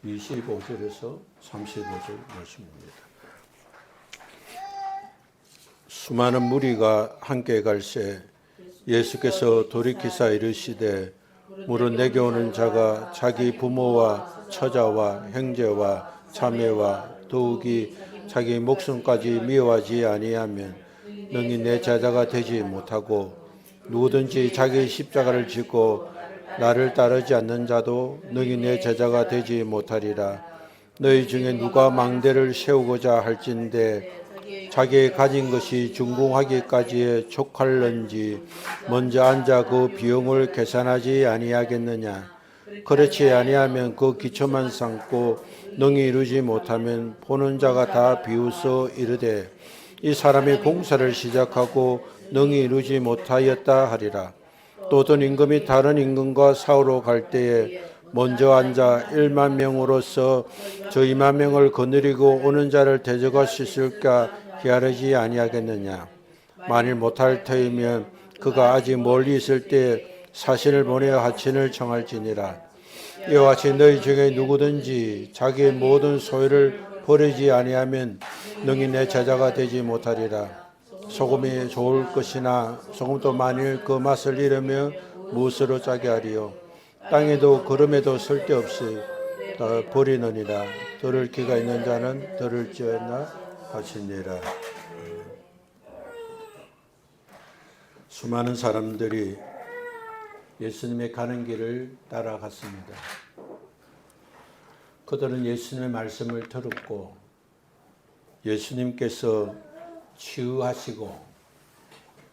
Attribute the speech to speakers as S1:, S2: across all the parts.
S1: 25절에서 35절 말씀입니다. 수많은 무리가 함께 갈새 예수께서 돌이키사 이르시되 무릇 내게 오는 자가 자기 부모와 처자와 형제와 자매와 더욱이 자기 목숨까지 미워하지 아니하면 능히 내 제자가 되지 못하고 누구든지 자기 십자가를 지고 나를 따르지 않는 자도 능히 내 제자가 되지 못하리라. 너희 중에 누가 망대를 세우고자 할진대 자기의 가진 것이 중궁하기까지에 촉할런지 먼저 앉아 그 비용을 계산하지 아니하겠느냐. 그렇지 아니하면 그 기초만 삼고 능히 이루지 못하면 보는 자가 다 비웃어 이르되 이 사람이 봉사를 시작하고 능히 이루지 못하였다 하리라. 또 어떤 임금이 다른 임금과 싸우러 갈 때에 먼저 앉아 1만 명으로서 저 2만 명을 거느리고 오는 자를 대적할 수 있을까 헤아리지 아니하겠느냐. 만일 못할 터이면 그가 아직 멀리 있을 때 사신을 보내어 하친을 청할지니라. 이와 같이 너희 중에 누구든지 자기의 모든 소유를 버리지 아니하면 능히 내 제자가 되지 못하리라. 소금이 좋을 것이나 소금도 만일 그 맛을 잃으며 무엇으로 짜게 하리요. 땅에도 걸음에도 쓸데없이 다 버리느니라. 들을 귀가 있는 자는 들을지어나 하시니라. 수많은 사람들이 예수님의 가는 길을 따라갔습니다. 그들은 예수님의 말씀을 들었고 예수님께서 치유하시고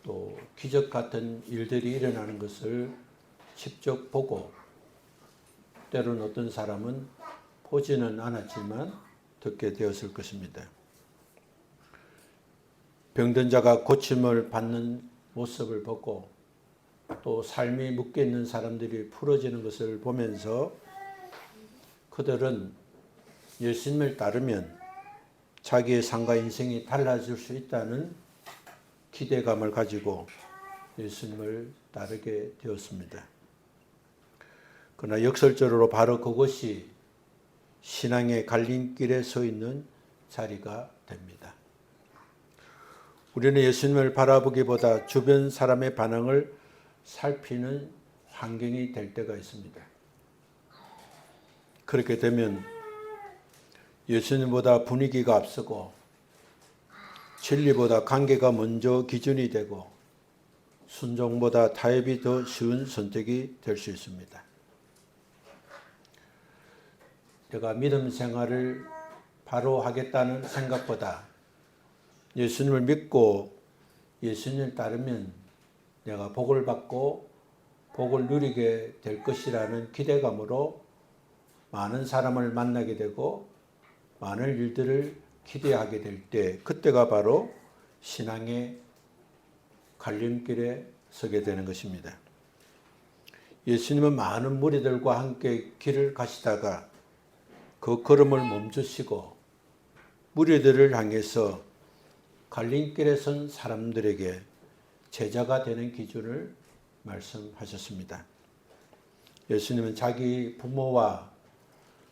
S1: 또 기적 같은 일들이 일어나는 것을 직접 보고 때로는 어떤 사람은 보지는 않았지만 듣게 되었을 것입니다. 병든 자가 고침을 받는 모습을 보고 또 삶이 묶여 있는 사람들이 풀어지는 것을 보면서 그들은 예수님을 따르면 자기의 삶과 인생이 달라질 수 있다는 기대감을 가지고 예수님을 따르게 되었습니다. 그러나 역설적으로 바로 그것이 신앙의 갈림길에 서 있는 자리가 됩니다. 우리는 예수님을 바라보기보다 주변 사람의 반응을 살피는 환경이 될 때가 있습니다. 그렇게 되면 예수님보다 분위기가 앞서고 진리보다 관계가 먼저 기준이 되고 순종보다 타협이 더 쉬운 선택이 될 수 있습니다. 내가 믿음 생활을 바로 하겠다는 생각보다 예수님을 믿고 예수님을 따르면 내가 복을 받고 복을 누리게 될 것이라는 기대감으로 많은 사람을 만나게 되고 많은 일들을 기대하게 될 때 그때가 바로 신앙의 갈림길에 서게 되는 것입니다. 예수님은 많은 무리들과 함께 길을 가시다가 그 걸음을 멈추시고 무리들을 향해서 갈림길에 선 사람들에게 제자가 되는 기준을 말씀하셨습니다. 예수님은 자기 부모와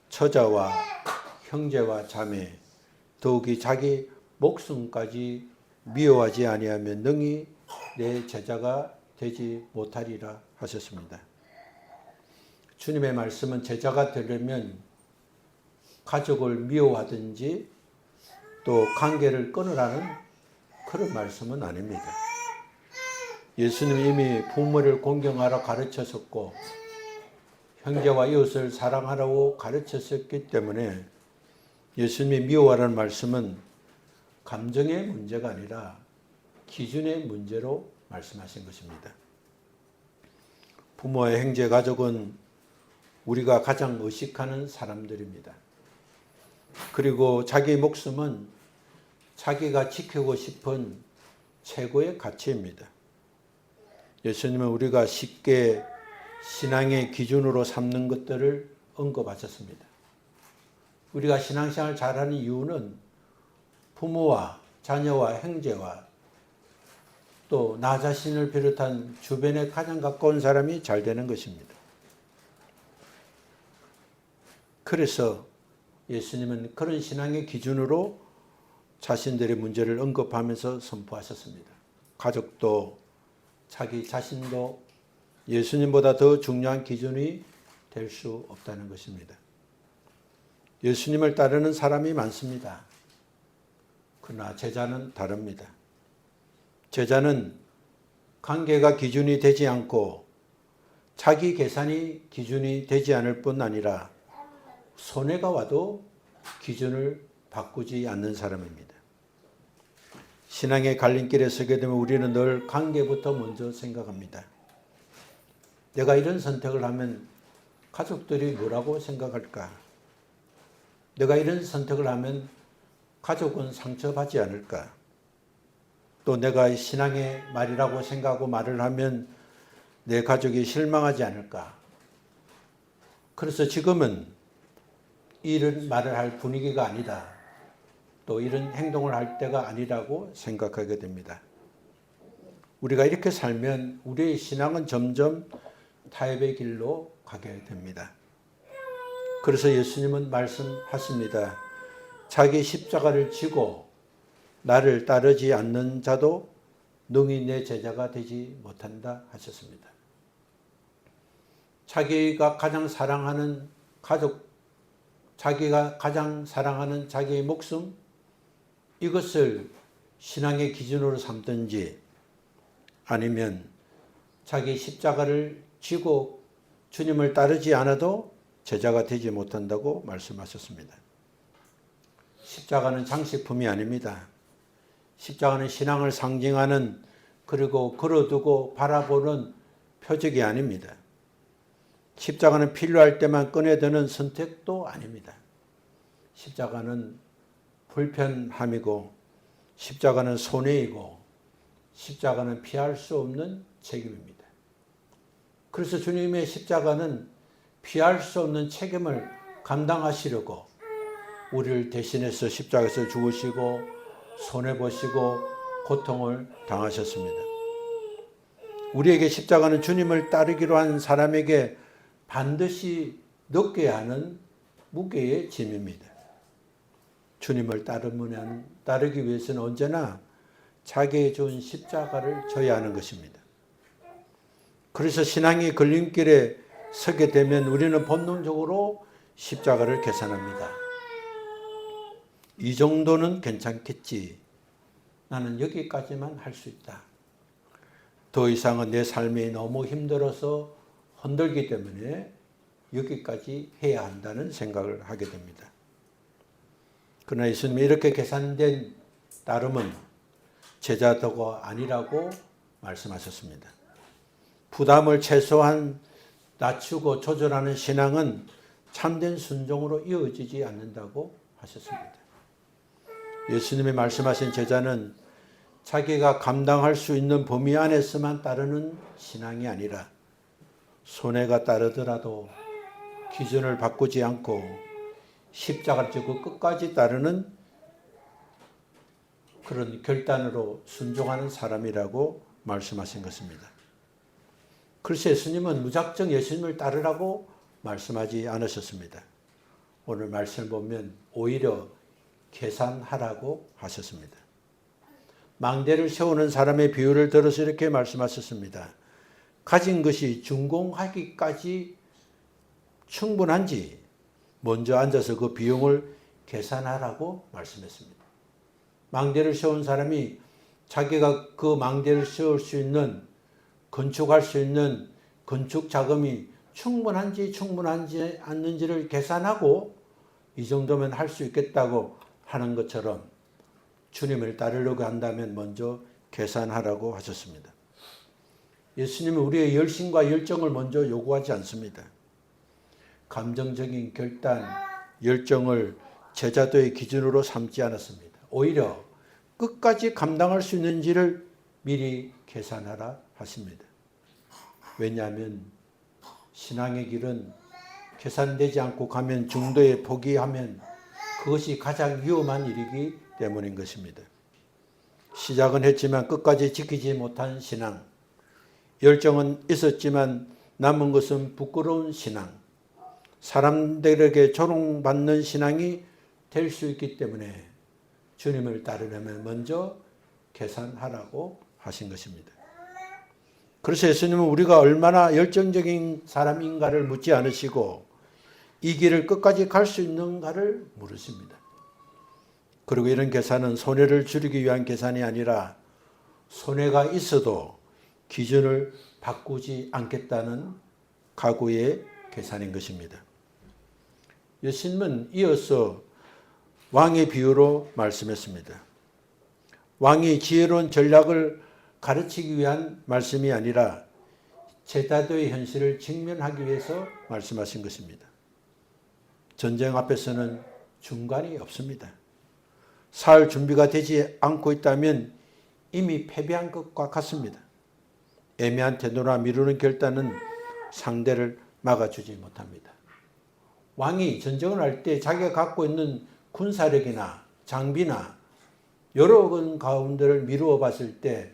S1: 처자와 형제와 자매 더욱이 자기 목숨까지 미워하지 아니하면 능히 내 제자가 되지 못하리라 하셨습니다. 주님의 말씀은 제자가 되려면 가족을 미워하든지 또 관계를 끊으라는 그런 말씀은 아닙니다. 예수님이 이미 부모를 공경하라 가르쳤었고 형제와 이웃을 사랑하라고 가르쳤었기 때문에 예수님이 미워하라는 말씀은 감정의 문제가 아니라 기준의 문제로 말씀하신 것입니다. 부모와 형제, 가족은 우리가 가장 의식하는 사람들입니다. 그리고 자기 목숨은 자기가 지키고 싶은 최고의 가치입니다. 예수님은 우리가 쉽게 신앙의 기준으로 삼는 것들을 언급하셨습니다. 우리가 신앙생활 잘하는 이유는 부모와 자녀와 형제와 또 나 자신을 비롯한 주변에 가장 가까운 사람이 잘 되는 것입니다. 그래서 예수님은 그런 신앙의 기준으로 자신들의 문제를 언급하면서 선포하셨습니다. 가족도 자기 자신도 예수님보다 더 중요한 기준이 될 수 없다는 것입니다. 예수님을 따르는 사람이 많습니다. 그러나 제자는 다릅니다. 제자는 관계가 기준이 되지 않고 자기 계산이 기준이 되지 않을 뿐 아니라 손해가 와도 기준을 바꾸지 않는 사람입니다. 신앙의 갈림길에 서게 되면 우리는 늘 관계부터 먼저 생각합니다. 내가 이런 선택을 하면 가족들이 뭐라고 생각할까? 내가 이런 선택을 하면 가족은 상처받지 않을까? 또 내가 신앙의 말이라고 생각하고 말을 하면 내 가족이 실망하지 않을까? 그래서 지금은 이런 말을 할 분위기가 아니다. 또 이런 행동을 할 때가 아니라고 생각하게 됩니다. 우리가 이렇게 살면 우리의 신앙은 점점 타협의 길로 가게 됩니다. 그래서 예수님은 말씀하십니다. 자기 십자가를 지고 나를 따르지 않는 자도 능히 내 제자가 되지 못한다 하셨습니다. 자기가 가장 사랑하는 가족, 자기가 가장 사랑하는 자기의 목숨, 이것을 신앙의 기준으로 삼든지 아니면 자기 십자가를 지고 주님을 따르지 않아도 제자가 되지 못한다고 말씀하셨습니다. 십자가는 장식품이 아닙니다. 십자가는 신앙을 상징하는 그리고 걸어두고 바라보는 표적이 아닙니다. 십자가는 필요할 때만 꺼내드는 선택도 아닙니다. 십자가는 불편함이고 십자가는 손해이고 십자가는 피할 수 없는 책임입니다. 그래서 주님의 십자가는 피할 수 없는 책임을 감당하시려고 우리를 대신해서 십자가에서 죽으시고 손해보시고 고통을 당하셨습니다. 우리에게 십자가는 주님을 따르기로 한 사람에게 반드시 느껴야 하는 무게의 짐입니다. 주님을 따르기 위해서는 언제나 자기의 준 십자가를 져야 하는 것입니다. 그래서 신앙의 걸림길에 서게 되면 우리는 본능적으로 십자가를 계산합니다. 이 정도는 괜찮겠지. 나는 여기까지만 할 수 있다. 더 이상은 내 삶이 너무 힘들어서 흔들기 때문에 여기까지 해야 한다는 생각을 하게 됩니다. 그러나 예수님이 이렇게 계산된 따름은 제자도가 아니라고 말씀하셨습니다. 부담을 최소한 낮추고 조절하는 신앙은 참된 순종으로 이어지지 않는다고 하셨습니다. 예수님이 말씀하신 제자는 자기가 감당할 수 있는 범위 안에서만 따르는 신앙이 아니라 손해가 따르더라도 기준을 바꾸지 않고 십자가를 지고 끝까지 따르는 그런 결단으로 순종하는 사람이라고 말씀하신 것입니다. 그래서 예수님은 무작정 예수님을 따르라고 말씀하지 않으셨습니다. 오늘 말씀을 보면 오히려 계산하라고 하셨습니다. 망대를 세우는 사람의 비유를 들어서 이렇게 말씀하셨습니다. 가진 것이 준공하기까지 충분한지 먼저 앉아서 그 비용을 계산하라고 말씀했습니다. 망대를 세운 사람이 자기가 그 망대를 세울 수 있는, 건축할 수 있는 건축 자금이 충분한지 충분하지 않는지를 계산하고 이 정도면 할 수 있겠다고 하는 것처럼 주님을 따르려고 한다면 먼저 계산하라고 하셨습니다. 예수님은 우리의 열심과 열정을 먼저 요구하지 않습니다. 감정적인 결단, 열정을 제자도의 기준으로 삼지 않았습니다. 오히려 끝까지 감당할 수 있는지를 미리 계산하라 하십니다. 왜냐하면 신앙의 길은 계산되지 않고 가면 중도에 포기하면 그것이 가장 위험한 일이기 때문인 것입니다. 시작은 했지만 끝까지 지키지 못한 신앙, 열정은 있었지만 남은 것은 부끄러운 신앙, 사람들에게 조롱받는 신앙이 될 수 있기 때문에 주님을 따르려면 먼저 계산하라고 하신 것입니다. 그래서 예수님은 우리가 얼마나 열정적인 사람인가를 묻지 않으시고 이 길을 끝까지 갈 수 있는가를 물으십니다. 그리고 이런 계산은 손해를 줄이기 위한 계산이 아니라 손해가 있어도 기준을 바꾸지 않겠다는 각오의 계산인 것입니다. 예수님은 이어서 왕의 비유로 말씀했습니다. 왕이 지혜로운 전략을 가르치기 위한 말씀이 아니라 제자도의 현실을 직면하기 위해서 말씀하신 것입니다. 전쟁 앞에서는 중간이 없습니다. 살 준비가 되지 않고 있다면 이미 패배한 것과 같습니다. 애매한 태도나 미루는 결단은 상대를 막아주지 못합니다. 왕이 전쟁을 할 때 자기가 갖고 있는 군사력이나 장비나 여러 가운데를 미루어 봤을 때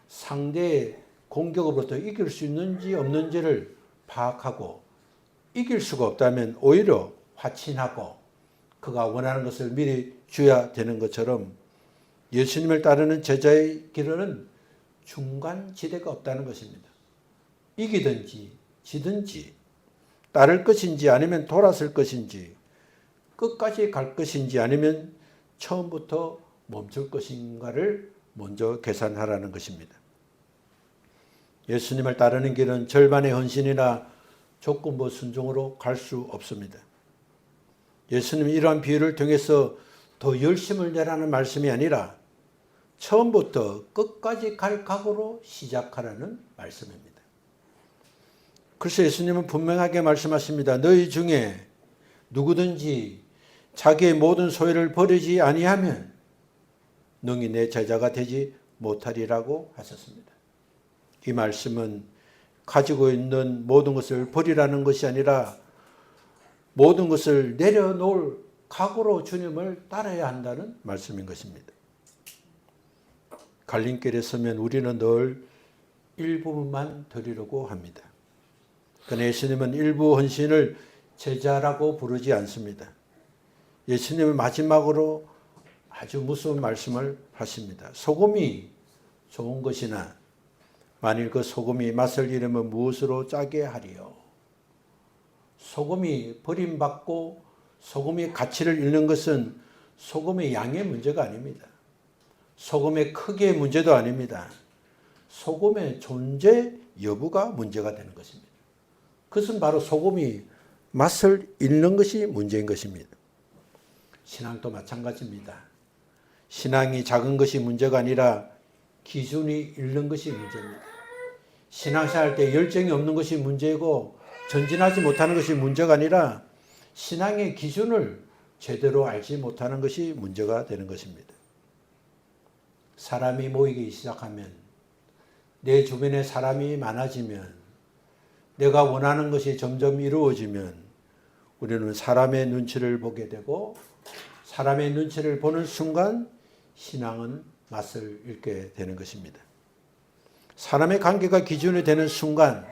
S1: 상대의 공격으로부터 이길 수 있는지 없는지를 파악하고 이길 수가 없다면 오히려 화친하고 그가 원하는 것을 미리 줘야 되는 것처럼 예수님을 따르는 제자의 길은 중간지대가 없다는 것입니다. 이기든지 지든지 따를 것인지 아니면 돌아설 것인지 끝까지 갈 것인지 아니면 처음부터 멈출 것인가를 먼저 계산하라는 것입니다. 예수님을 따르는 길은 절반의 헌신이나 조건부 순종으로 갈 수 없습니다. 예수님이 이러한 비유를 통해서 더 열심을 내라는 말씀이 아니라 처음부터 끝까지 갈 각오로 시작하라는 말씀입니다. 그래서 예수님은 분명하게 말씀하십니다. 너희 중에 누구든지 자기의 모든 소유를 버리지 아니하면 능히 내 제자가 되지 못하리라고 하셨습니다. 이 말씀은 가지고 있는 모든 것을 버리라는 것이 아니라 모든 것을 내려놓을 각오로 주님을 따라야 한다는 말씀인 것입니다. 갈림길에 서면 우리는 늘 일부분만 드리려고 합니다. 그러나 예수님은 일부 헌신을 제자라고 부르지 않습니다. 예수님은 마지막으로 아주 무서운 말씀을 하십니다. 소금이 좋은 것이나 만일 그 소금이 맛을 잃으면 무엇으로 짜게 하리요? 소금이 버림받고 소금의 가치를 잃는 것은 소금의 양의 문제가 아닙니다. 소금의 크기의 문제도 아닙니다. 소금의 존재 여부가 문제가 되는 것입니다. 그것은 바로 소금이 맛을 잃는 것이 문제인 것입니다. 신앙도 마찬가지입니다. 신앙이 작은 것이 문제가 아니라 기준이 잃는 것이 문제입니다. 신앙생활 때 열정이 없는 것이 문제이고 전진하지 못하는 것이 문제가 아니라 신앙의 기준을 제대로 알지 못하는 것이 문제가 되는 것입니다. 사람이 모이기 시작하면 내 주변에 사람이 많아지면 내가 원하는 것이 점점 이루어지면 우리는 사람의 눈치를 보게 되고 사람의 눈치를 보는 순간 신앙은 맛을 잃게 되는 것입니다. 사람의 관계가 기준이 되는 순간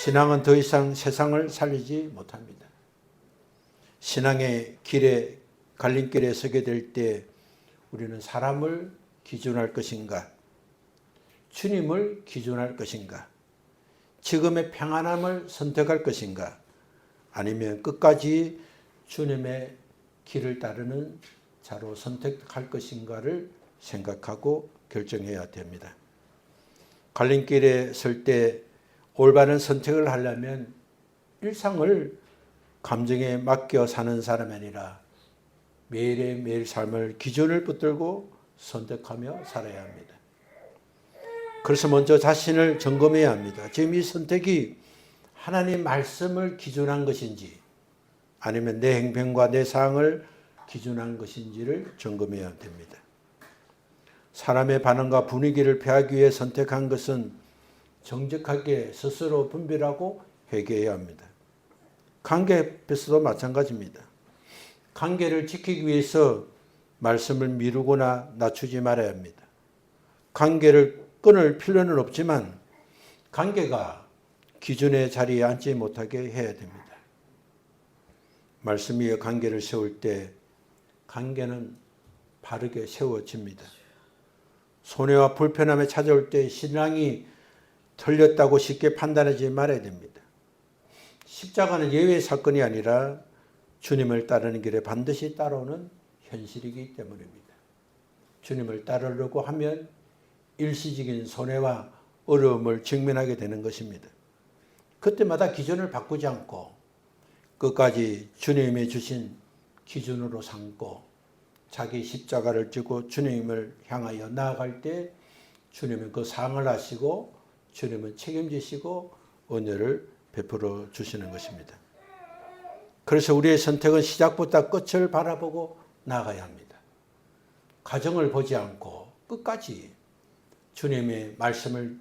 S1: 신앙은 더 이상 세상을 살리지 못합니다. 신앙의 길에 갈림길에 서게 될 때 우리는 사람을 기준할 것인가? 주님을 기준할 것인가? 지금의 평안함을 선택할 것인가? 아니면 끝까지 주님의 길을 따르는 자로 선택할 것인가를 생각하고 결정해야 됩니다. 갈림길에 설 때 올바른 선택을 하려면 일상을 감정에 맡겨 사는 사람이 아니라 매일의 삶을 기준을 붙들고 선택하며 살아야 합니다. 그래서 먼저 자신을 점검해야 합니다. 지금 이 선택이 하나님 말씀을 기준한 것인지 아니면 내 행동과 내 사항을 기준한 것인지를 점검해야 됩니다. 사람의 반응과 분위기를 피하기 위해 선택한 것은 정직하게 스스로 분별하고 회개해야 합니다. 관계 앞에서도 마찬가지입니다. 관계를 지키기 위해서 말씀을 미루거나 낮추지 말아야 합니다. 관계를 끊을 필요는 없지만 관계가 기준의 자리에 앉지 못하게 해야 됩니다. 말씀 위에 관계를 세울 때 관계는 바르게 세워집니다. 손해와 불편함에 찾아올 때 신앙이 틀렸다고 쉽게 판단하지 말아야 됩니다. 십자가는 예외 사건이 아니라 주님을 따르는 길에 반드시 따라오는 현실이기 때문입니다. 주님을 따르려고 하면 일시적인 손해와 어려움을 직면하게 되는 것입니다. 그때마다 기준을 바꾸지 않고 끝까지 주님이 주신 기준으로 삼고 자기 십자가를 지고 주님을 향하여 나아갈 때 주님은 그 상을 하시고 주님은 책임지시고 은혜를 베풀어 주시는 것입니다. 그래서 우리의 선택은 시작부터 끝을 바라보고 나아가야 합니다. 가정을 보지 않고 끝까지 주님의 말씀을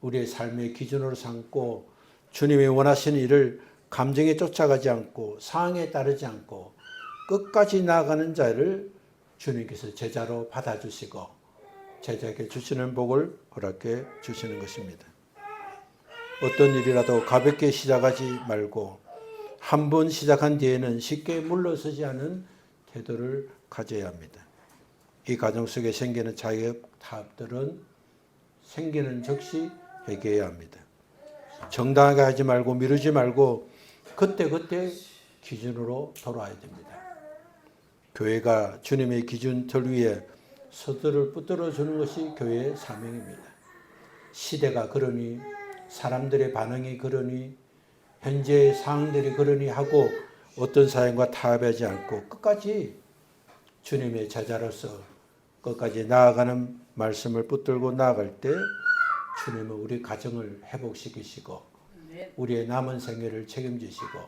S1: 우리의 삶의 기준으로 삼고 주님이 원하시는 일을 감정에 쫓아가지 않고 상황에 따르지 않고 끝까지 나아가는 자를 주님께서 제자로 받아주시고 제자에게 주시는 복을 허락해 주시는 것입니다. 어떤 일이라도 가볍게 시작하지 말고 한 번 시작한 뒤에는 쉽게 물러서지 않은 태도를 가져야 합니다. 이 과정 속에 생기는 자격 타협들은 생기는 즉시 회개해야 합니다. 정당하게 하지 말고 미루지 말고 그때그때 기준으로 돌아와야 됩니다. 교회가 주님의 기준틀 위에 서들을 붙들어 주는 것이 교회의 사명입니다. 시대가 그러니 사람들의 반응이 그러니 현재의 상황들이 그러니 하고 어떤 사람과 타협하지 않고 끝까지 주님의 제자로서 끝까지 나아가는 말씀을 붙들고 나아갈 때 주님은 우리 가정을 회복시키시고 우리의 남은 생애를 책임지시고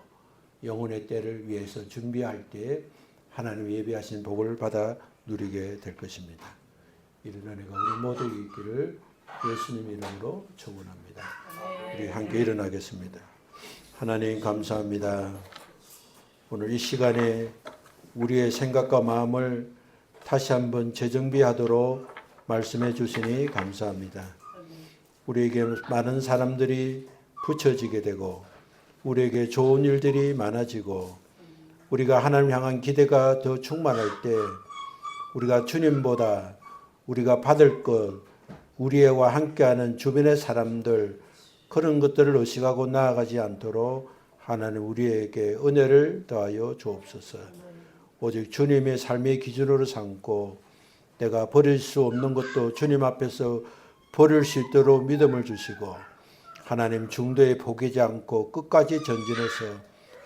S1: 영혼의 때를 위해서 준비할 때 하나님 예비하신 복을 받아 누리게 될 것입니다. 이런 은혜가 우리 모두 있기를 예수님 이름으로 축원합니다. 우리 함께 일어나겠습니다. 하나님 감사합니다. 오늘 이 시간에 우리의 생각과 마음을 다시 한번 재정비하도록 말씀해 주시니 감사합니다. 우리에게 많은 사람들이 붙여지게 되고 우리에게 좋은 일들이 많아지고 우리가 하나님 향한 기대가 더 충만할 때 우리가 주님보다 우리가 받을 것, 우리와 함께하는 주변의 사람들 그런 것들을 의식하고 나아가지 않도록 하나님 우리에게 은혜를 더하여 주옵소서. 오직 주님의 삶의 기준으로 삼고 내가 버릴 수 없는 것도 주님 앞에서 버릴 수 있도록 믿음을 주시고 하나님 중도에 포기하지 않고 끝까지 전진해서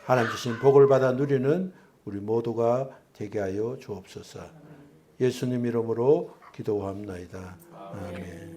S1: 하나님 주신 복을 받아 누리는 우리 모두가 되게 하여 주옵소서. 예수님 이름으로 기도합나이다. 아멘.